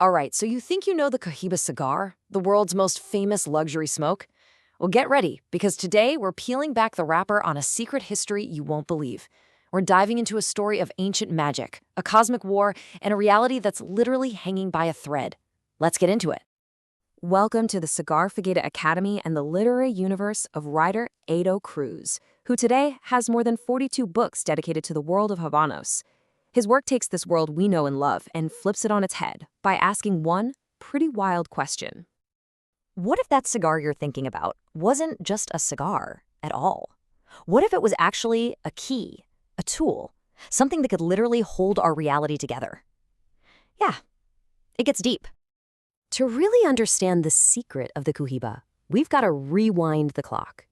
All right, so you think you know the Cohiba cigar, the world's most famous luxury smoke? Well, get ready, because today we're peeling back the wrapper on a secret history you won't believe. We're diving into a story of ancient magic, a cosmic war, and a reality that's literally hanging by a thread. Let's get into it. Welcome to the CigarAficionado Academy and the literary universe of writer Edo Cruz, who today has more than 42 books dedicated to the world of Habanos. His work takes this world we know and love and flips it on its head by asking one pretty wild question. What if that cigar you're thinking about wasn't just a cigar at all? What if it was actually a key, a tool, something that could literally hold our reality together? Yeah, it gets deep. To really understand the secret of the Cohiba, we've got to rewind the clock.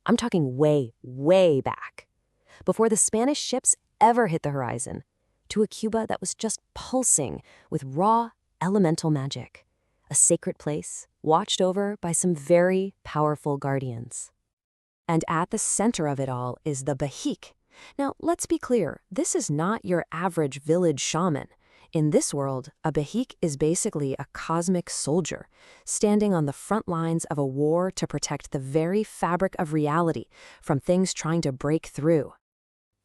I'm talking way, way back, before the Spanish ships ever hit the horizon, to a Cuba that was just pulsing with raw, elemental magic, a sacred place watched over by some very powerful guardians. And at the center of it all is the Behike. Now, let's be clear, this is not your average village shaman. In this world, a Behike is basically a cosmic soldier, standing on the front lines of a war to protect the very fabric of reality from things trying to break through.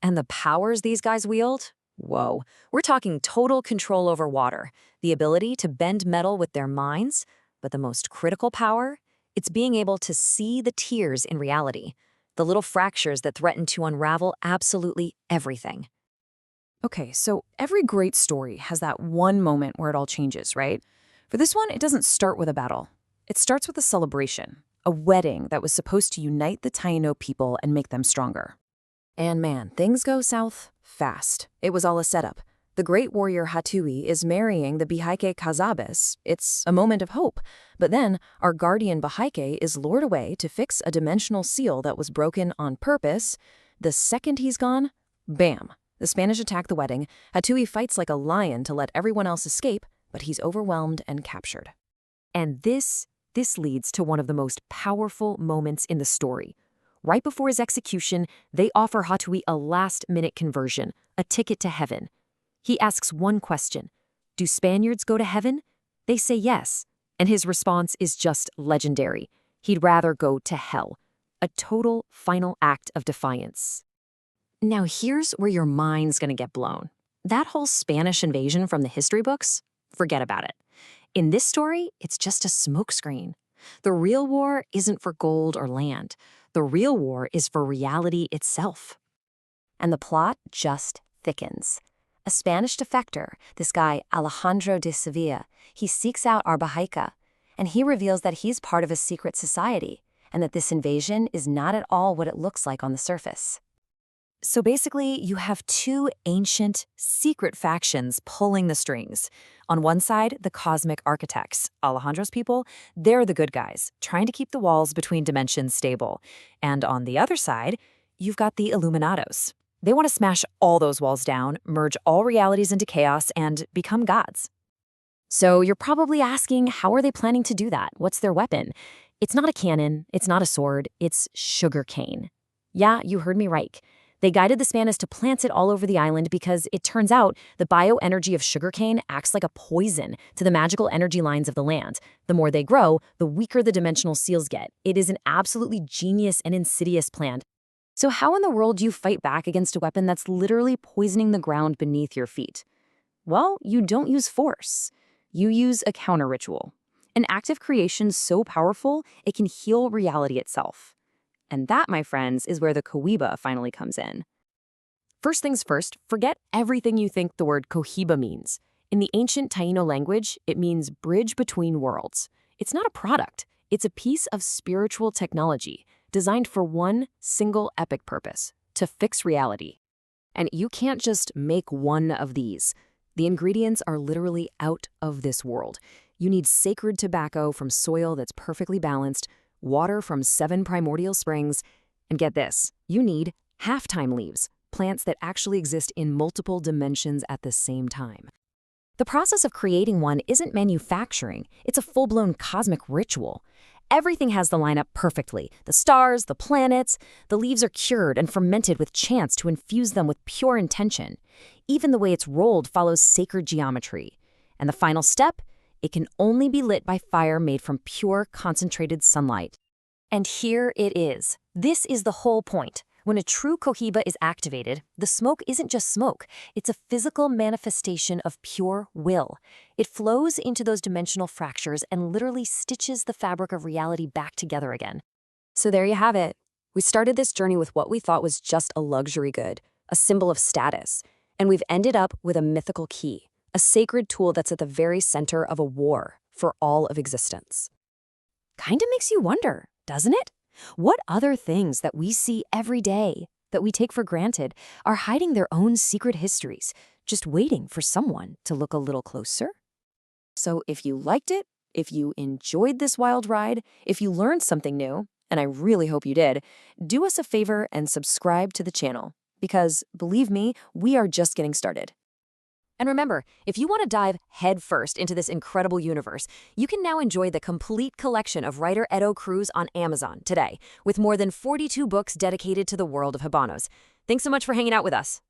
And the powers these guys wield? Whoa, we're talking total control over water, the ability to bend metal with their minds, but the most critical power? It's being able to see the tears in reality, the little fractures that threaten to unravel absolutely everything. Okay, so every great story has that one moment where it all changes, right? For this one, it doesn't start with a battle. It starts with a celebration, a wedding that was supposed to unite the Taino people and make them stronger. And man, things go south fast. It was all a setup. The great warrior Hatui is marrying the Behike Kazabes. It's a moment of hope. But then, our guardian Behike is lured away to fix a dimensional seal that was broken on purpose. The second he's gone, bam! The Spanish attack the wedding. Hatui fights like a lion to let everyone else escape, but he's overwhelmed and captured. And this leads to one of the most powerful moments in the story. Right before his execution, they offer Hatui a last-minute conversion, a ticket to heaven. He asks one question: do Spaniards go to heaven? They say yes, and his response is just legendary. He'd rather go to hell. A total final act of defiance. Now here's where your mind's gonna get blown. That whole Spanish invasion from the history books? Forget about it. In this story, it's just a smokescreen. The real war isn't for gold or land. The real war is for reality itself. And the plot just thickens. A Spanish defector, this guy Alejandro de Sevilla, he seeks out our Behike, and he reveals that he's part of a secret society, and that this invasion is not at all what it looks like on the surface. So basically, you have two ancient, secret factions pulling the strings. On one side, the cosmic architects, Alejandro's people, they're the good guys, trying to keep the walls between dimensions stable. And on the other side, you've got the Illuminados. They want to smash all those walls down, merge all realities into chaos, and become gods. So you're probably asking, how are they planning to do that? What's their weapon? It's not a cannon, it's not a sword, it's sugarcane. Yeah, you heard me right. They guided the Spanish to plant it all over the island because it turns out the bioenergy of sugarcane acts like a poison to the magical energy lines of the land. The more they grow, the weaker the dimensional seals get. It is an absolutely genius and insidious plan. So how in the world do you fight back against a weapon that's literally poisoning the ground beneath your feet? Well, you don't use force. You use a counter ritual. An act of creation so powerful, it can heal reality itself. And that, my friends, is where the Cohiba finally comes in. First things first, forget everything you think the word Cohiba means. In the ancient Taino language, it means bridge between worlds. It's not a product. It's a piece of spiritual technology designed for one single epic purpose: to fix reality. And you can't just make one of these. The ingredients are literally out of this world. You need sacred tobacco from soil that's perfectly balanced, water from 7 primordial springs, and get this, you need half-time leaves, plants that actually exist in multiple dimensions at the same time. The process of creating one isn't manufacturing, it's a full-blown cosmic ritual. Everything has to line up perfectly. The stars, the planets, the leaves are cured and fermented with chance to infuse them with pure intention. Even the way it's rolled follows sacred geometry. And the final step? It can only be lit by fire made from pure, concentrated sunlight. And here it is. This is the whole point. When a true cohiba is activated, the smoke isn't just smoke. It's a physical manifestation of pure will. It flows into those dimensional fractures and literally stitches the fabric of reality back together again. So there you have it. We started this journey with what we thought was just a luxury good, a symbol of status, and we've ended up with a mythical key, a sacred tool that's at the very center of a war for all of existence. Kinda makes you wonder, doesn't it? What other things that we see every day, that we take for granted, are hiding their own secret histories, just waiting for someone to look a little closer? So if you liked it, if you enjoyed this wild ride, if you learned something new, and I really hope you did, do us a favor and subscribe to the channel, because believe me, we are just getting started. And remember, if you want to dive headfirst into this incredible universe, you can now enjoy the complete collection of writer Edo Cruz on Amazon today, with more than 42 books dedicated to the world of Habanos. Thanks so much for hanging out with us.